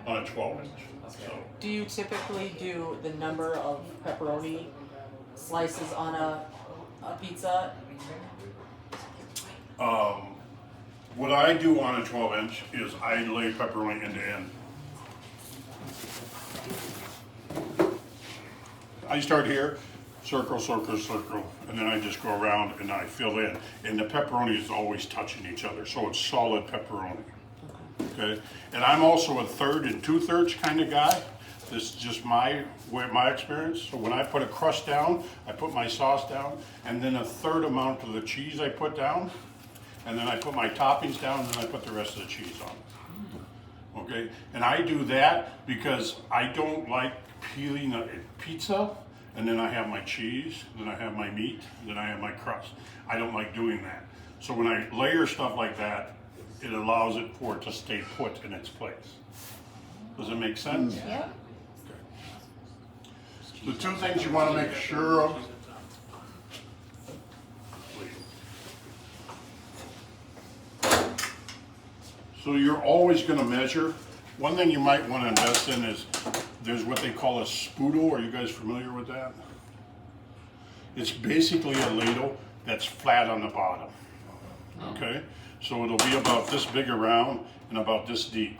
on a 12-inch. So, Do you typically do the number of pepperoni slices on a pizza? what I do on a 12-inch is I lay pepperoni end to end. I start here, circle, circle, circle, and then I just go around and I fill in. And the pepperoni is always touching each other, so it's solid pepperoni. Okay, and I'm also a 1/3 and 2/3 kind of guy. This is just my experience. So when I put a crust down, I put my sauce down, and then 1/3 amount of the cheese I put down, and then I put my toppings down, and then I put the rest of the cheese on. Okay, and I do that because I don't like peeling a pizza, and then I have my cheese, then I have my meat, then I have my crust. I don't like doing that. So when I layer stuff like that, it allows it for it to stay put in its place. Does it make sense? Yeah. The two things you want to make sure of. So you're always going to measure. One thing you might want to invest in is there's what they call a spoodle. Are you guys familiar with that? It's basically a ladle that's flat on the bottom. Okay? So it'll be about this big around and about this deep.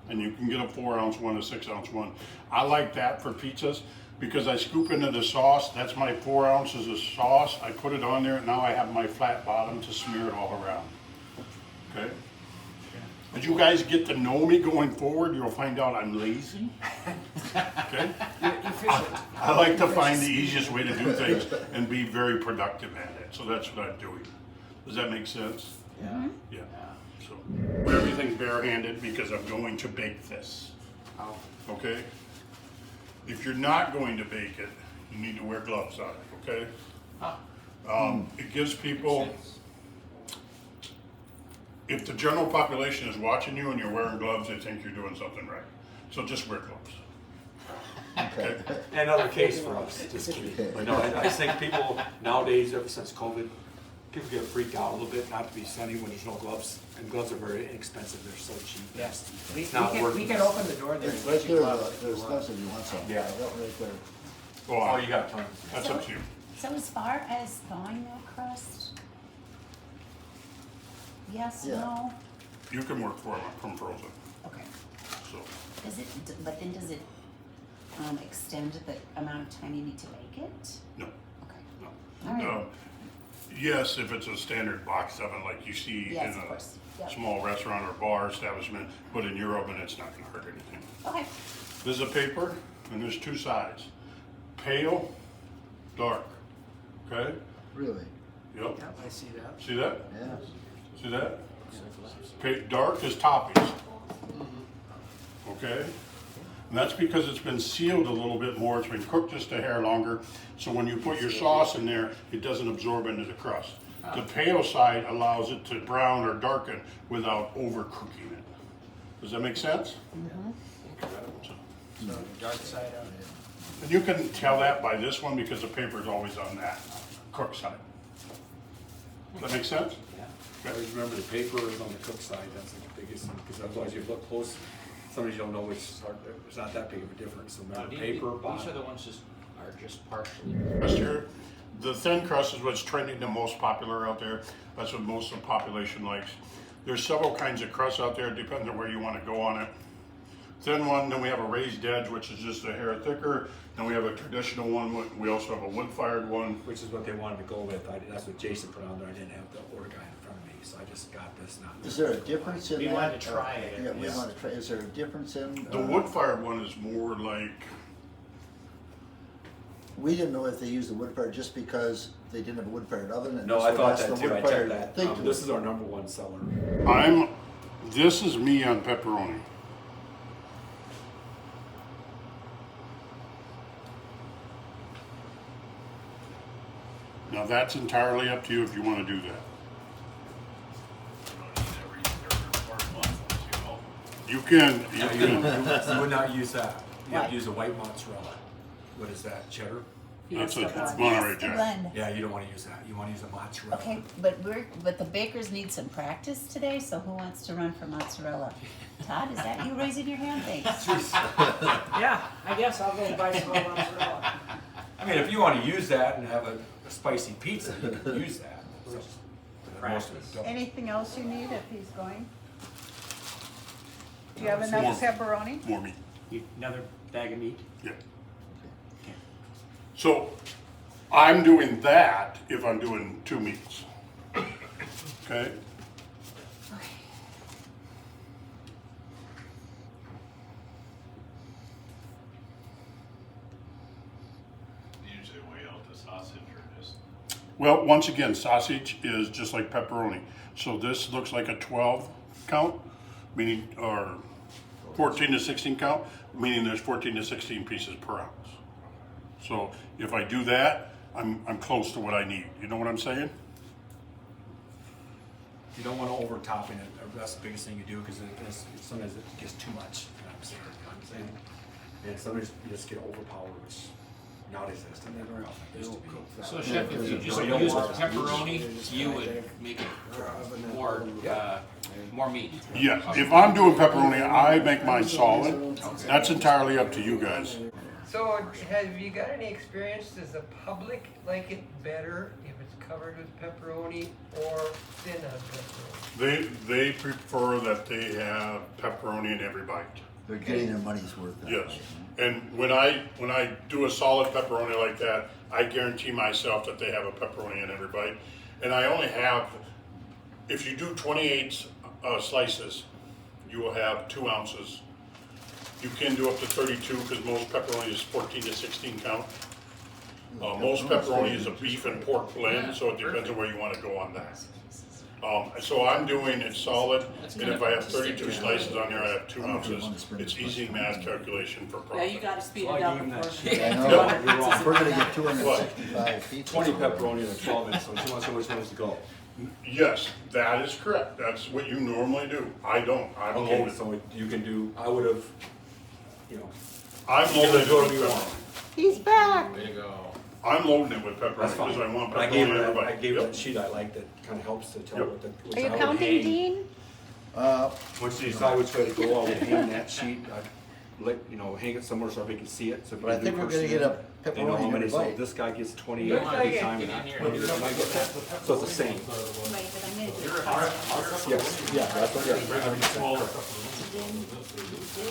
And you can get a 4-ounce one, a 6-ounce one. I like that for pizzas because I scoop into the sauce. That's my 4 ounces of sauce. I put it on there, and now I have my flat bottom to smear it all around. Okay? As you guys get to know me going forward, you'll find out I'm lazy. Okay? I like to find the easiest way to do things and be very productive at it. So that's what I'm doing. Does that make sense? Yeah. Yeah. So everything's barehanded because I'm going to bake this. Okay? If you're not going to bake it, you need to wear gloves on it, okay? It gives people, if the general population is watching you and you're wearing gloves, they think you're doing something right. So just wear gloves. Okay. Another case for us, just kidding. But no, I think people nowadays, ever since COVID, people get freaked out a little bit not to be sunny when there's no gloves. And gloves are very inexpensive, they're so cheap. Yes, we not can working. open the door there. There's and right get you there, gloves. there's gloves if you want some. Yeah. Right there. Oh, you got plenty. That's up to you. So as far as thawing that crust, yes, Yeah. no? You can work from frozen. Okay. So Does it, but then does it extend the amount of time you need to bake it? no. Okay. No. All right. Yes, if it's a standard box oven like you see Yes, in of a course. Yep. small restaurant or bar establishment, but in your oven, it's not gonna hurt anything. Okay. There's a paper, and there's two sides. Pale, dark, okay? Really? Yep, Yep, I see that. see that? Yeah. See that? Dark is toppings. Okay? And that's because it's been sealed a little bit more, it's been cooked just a hair longer, so when you put your sauce in there, it doesn't absorb into the crust. The pale side allows it to brown or darken without overcooking it. Does that make sense? So dark side of it. And you can tell that by this one because the paper is always on that cook side. Does that make sense? I always remember the paper is on the cook side, that's the biggest thing, because otherwise you look close, sometimes you don't know which, it's not that big of a difference, so remember paper, These bottom. are the ones just are just partially. Crust here. The thin crust is what's trending the most popular out there. That's what most of the population likes. There's several kinds of crust out there. It depends on where you want to go on it. Thin one, then we have a raised edge, which is just a hair thicker. Then we have a traditional one. We also have a wood-fired one. Which is what they wanted to go with, that's what Jason put on there, I didn't have the order guide in front of me, so I just got this now. Is there a difference in that? We wanted to try it. Yeah, we want to try, is there a difference in? The wood-fired one is more like, We didn't know if they used the wood fire just because they didn't have a wood fired oven. And No, this I one thought has that the too, I wood-fired checked thing that, to this it. is our #1 seller. this is me on pepperoni. Now that's entirely up to you if you want to do that. You can. You would not use that, you have Why? to use a white mozzarella. What is that, cheddar? That's a Yes, Monterey the Jack. blend. Yeah, you don't wanna use that, you wanna use a mozzarella. Okay, but the bakers need some practice today, so who wants to run for mozzarella? Todd, is that you raising your hand? Thanks. Yeah, I guess I'll go buy some more mozzarella. I mean, if you wanna use that and have a spicy pizza, you can use that. So, most of it don't. Anything else you need if he's going? Do you have More. enough pepperoni? More meat. Another bag of meat? Yeah. So I'm doing that if I'm doing 2 meats. Okay? Usually weigh out the sausage or just. Well, once again, sausage is just like pepperoni. So this looks like a 12 count, meaning, or 14 to 16 count, meaning there's 14 to 16 pieces per ounce. So if I do that, I'm close to what I need. You know what I'm saying? You don't wanna over topping it, that's the biggest thing you do, cause sometimes it gets too much, you know what I'm saying? And sometimes you just get overpowered, which nowadays that's not very often, it used to be. So Chef, if you just So you don't used want- pepperoni, you would make it more meat. Yeah, if I'm doing pepperoni, I make mine solid. That's entirely up to you guys. So, have you got any experience? Does the public like it better if it's covered with pepperoni or thin on pepperoni? They prefer that they have pepperoni in every bite. They're getting their money's worth that Yes, way. and when I do a solid pepperoni like that, I guarantee myself that they have a pepperoni in every bite. And I only have, if you do 28 slices, you will have 2 ounces. You can do up to 32 because most pepperoni is 14 to 16 count. Most pepperoni is a beef and pork blend, so it depends on where you want to go on that. So I'm doing it solid, and if I have 32 slices on there, I have 2 ounces. It's easy math calculation for Yeah, you profit. gotta speed Well, it I up gave him that before. shit. I know, You're wrong. we're gonna get 265 pizzas. 20 pepperoni and 12 minutes, so she wants to know which one is to go. Yes, that is correct. That's what you normally do. I don't. I'm Okay, loaded. so you can do, I would have, you know, I'm you can loaded do with whatever you want. pepperoni. He's back. Way to go. I'm loading it with pepperoni That's because fine. I want But I pepperoni gave in her everybody. that, I gave her Yep. that sheet I like that kind of helps to tell Yep. what the. which Are you I would counting, hang. Dean? Once you decide which way to go, I would hang that sheet, I'd let, you know, hang it somewhere so everybody can see it, so if you But I do think we're gonna personally, get a they know how pepperoni in many, every so bite. this guy gets 20 Looks every like it. time, Get and in here. so it's the same. Right, but I'm gonna do it process. Yes, yeah, that's what, yeah. Today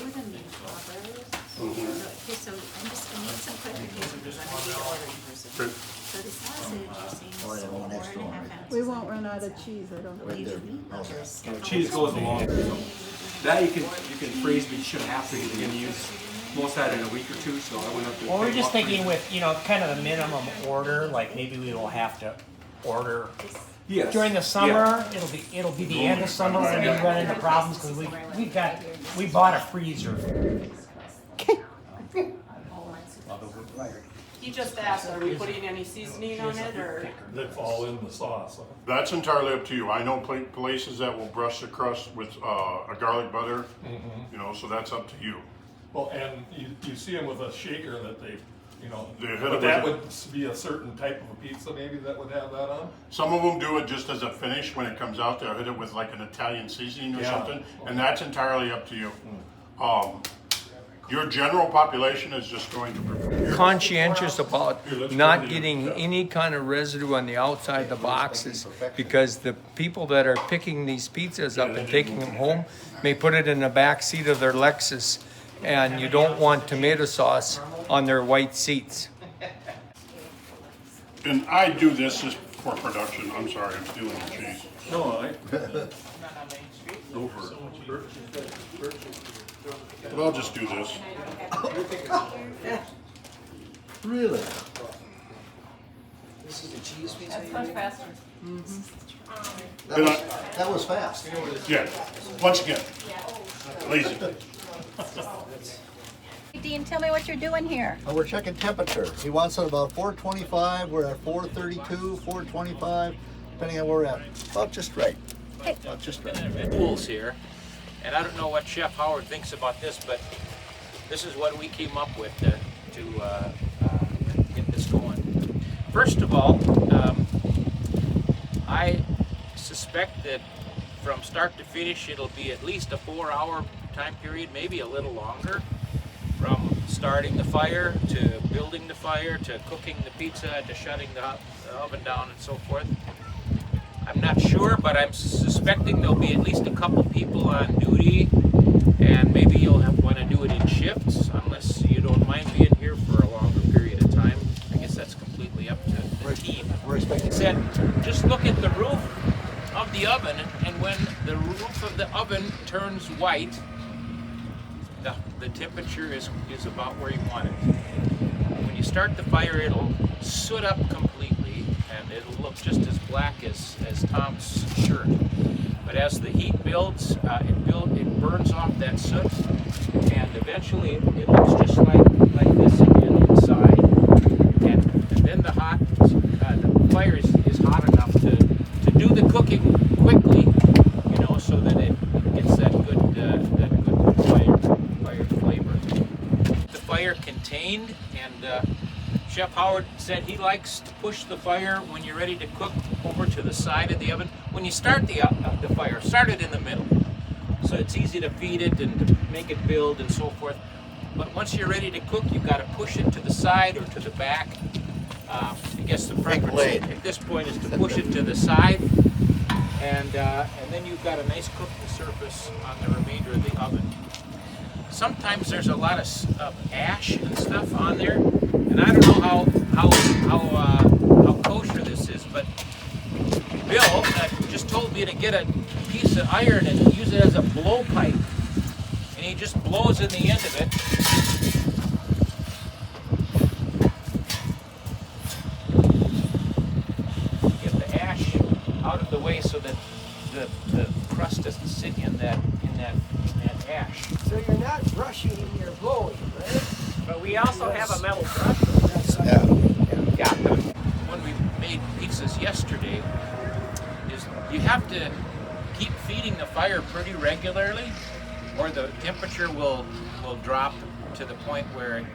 with the meat toppers. Okay, so I need some clarification because I'm gonna be the ordering person. So the sausage, you're saying Oh, I is have one extra 4.5 one. ounces. We won't run out of cheese, I don't Right think. there. Meat lovers. And the cheese goes along. That you can freeze, but you shouldn't have to, because you're gonna use most of that in a week or two, so I wouldn't have to. Well, we're take just off thinking freezing. with, kind of the minimum order, like maybe we will have to order Yes. during the Yeah. summer. It'll be the end of summer when we run into problems because we bought a freezer. He just asked, are we putting any seasoning on it, or? That fall in the sauce. That's entirely up to you. I know places that will brush the crust with a garlic butter, you know, so that's up to you. Well, and you see them with a shaker that they They hit it but with that a- would be a certain type of a pizza maybe that would have that on? Some of them do it just as a finish when it comes out. They'll hit it with like an Italian seasoning or Yeah. something, and that's entirely up to you. Your general population is just going to prepare. Conscientious about Here, let's not turn it getting in. any kind of residue on the outside of the boxes, because the people that are picking these pizzas up and taking them home may put it in the back seat of their Lexus, and you don't want tomato sauce on their white seats. And I do this just for production. I'm sorry, I'm stealing the cheese. No, Go for it. But I'll just do this. Really? That's much faster. That was fast. Yeah, once again, lazy. Dean, tell me what you're doing here. We're checking temperature. He wants it about 425. We're at 432, 425, depending on where we're at. About just right. About just right. Pools here, and I don't know what Chef Howard thinks about this, but this is what we came up with to get this going. First of all, I suspect that from start to finish it'll be at least a 4-hour time period, maybe a little longer, from starting the fire to building the fire to cooking the pizza to shutting the oven down and so forth. I'm not sure, but I'm suspecting there'll be at least a couple people on duty, and maybe you'll want to do it in shifts, unless you don't mind being here for a longer period of time. I guess that's completely up to the team. Said, just look at the roof of the oven, and when the roof of the oven turns white, the temperature is about where you want it. When you start the fire, it'll soot up completely, and it'll look just as black as Tom's shirt. But as the heat builds, it burns off that soot, and eventually it looks just like this again inside. And then the fire is hot enough to do the cooking quickly, so that it gets that good fire flavor. The fire contained, and Chef Howard said he likes to push the fire when you're ready to cook over to the side of the oven. When you start the fire, start it in the middle, so it's easy to feed it and to make it build and so forth. But once you're ready to cook, you've got to push it to the side or to the back. I guess the preference at this point is to push it to the side, and then you've got a nice cooking surface on the remainder of the oven. Sometimes there's a lot of ash and stuff on there, and I don't know how kosher this is, but Bill just told me to get a piece of iron and use it as a blowpipe, and he just blows in the end of it. Get the ash out of the way so that the crust doesn't sit in that ash. So you're not brushing, you're blowing, right? But we also have a metal brush. Yeah. When we made pizzas yesterday, you have to keep feeding the fire pretty regularly, or the temperature will drop to the point where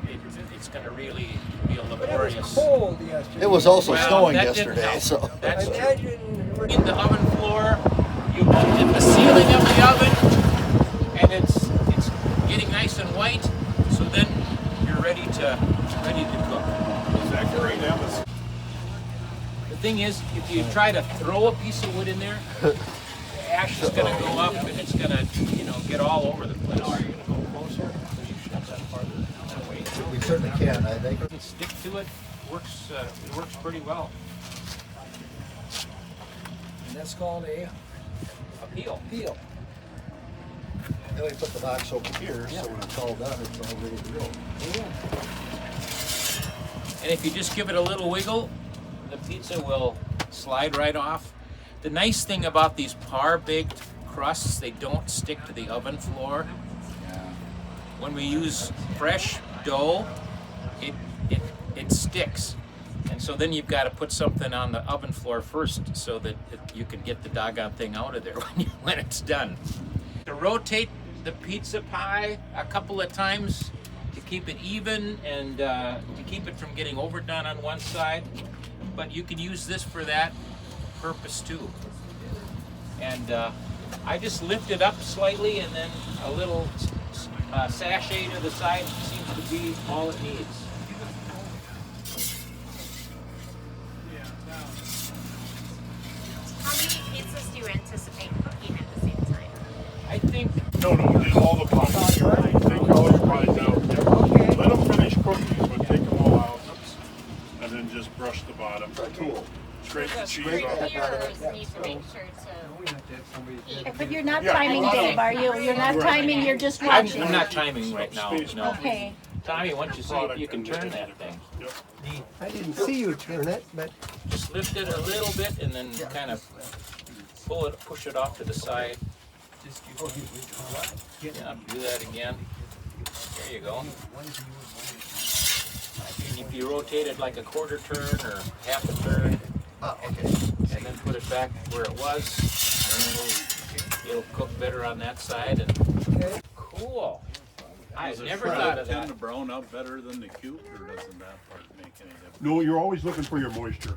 it's going to really be a laborious. It was cold yesterday. It was also Well, snowing that didn't yesterday, help. so. That's true. Imagine In the oven floor, you hit the ceiling of the oven, and it's getting nice and white. So then you're ready to cook. Is that great, Alice? The thing is, if you try to throw a piece of wood in there, the ash is going to go up and it's going to, get all over the place. Are you going to go closer? You shut that part that way. We certainly can, I think. You can stick to it. It works pretty well. And that's called a Peel. peel. Then we put the box over here, so when it's all done, it's all ready to go. And if you just give it a little wiggle, the pizza will slide right off. The nice thing about these par-baked crusts, they don't stick to the oven floor. When we use fresh dough, it sticks. And so then you've got to put something on the oven floor first so that you can get the doggone thing out of there when it's done. To rotate the pizza pie a couple of times to keep it even and to keep it from getting overdone on one side. But you can use this for that purpose too. And I just lift it up slightly, and then a little sachet to the side seems to be all it needs. How many pizzas do you anticipate cooking at the same time? I think No, just all the pies. Take all your pies out. Let them finish cooking, but take them all out. And then just brush the bottom. Cool. Scrape the cheese off. Preparers need to make sure to But you're not Yeah. timing, Dave, are you? You're not timing, you're just I'm watching. not timing right now. No. Okay. Tommy, once you see if you can turn that thing, Yep. I didn't see you turn it, but just lift it a little bit and then kind of push it off to the side. Yeah, do that again. There you go. And if you rotate it like a quarter turn or half a turn, and then put it back where it was, it'll cook better on that side. And cool. I never thought of that. Tend to brown up better than the cube, or doesn't that part make any difference? No, you're always looking for your moisture.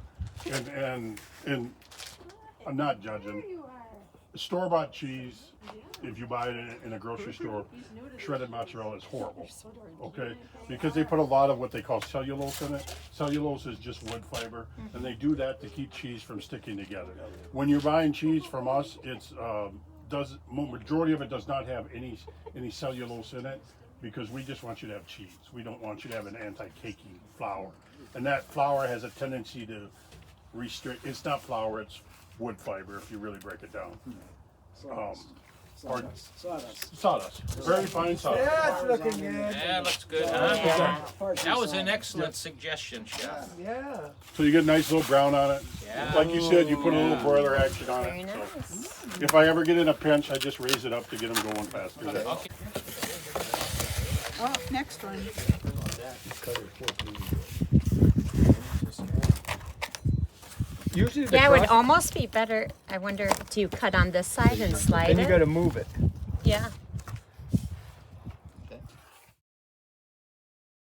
And I'm not judging. Store-bought cheese, if you buy it in a grocery store, shredded mozzarella is horrible, okay? Because they put a lot of what they call cellulose in it. Cellulose is just wood fiber, and they do that to keep cheese from sticking together. When you're buying cheese from us, it's majority of it does not have any cellulose in it, because we just want you to have cheese. We don't want you to have an anti-caking flour, and that flour has a tendency to restrict. It's not flour; it's wood fiber if you really break it down. Sawdust. Very fine sawdust. Yeah, it's looking good. Yeah, looks good, huh? That was an excellent suggestion, Chef. Yeah. So you get a nice little brown on it. Yeah. Like you said, you put a little broiler action on Very it. nice. So if I ever get in a pinch, I just raise it up to get them going faster. Okay. Oh, next one. Usually the Yeah, it would crust, almost be better, I wonder, do you cut on this side and slide then you it? gotta move it. Yeah,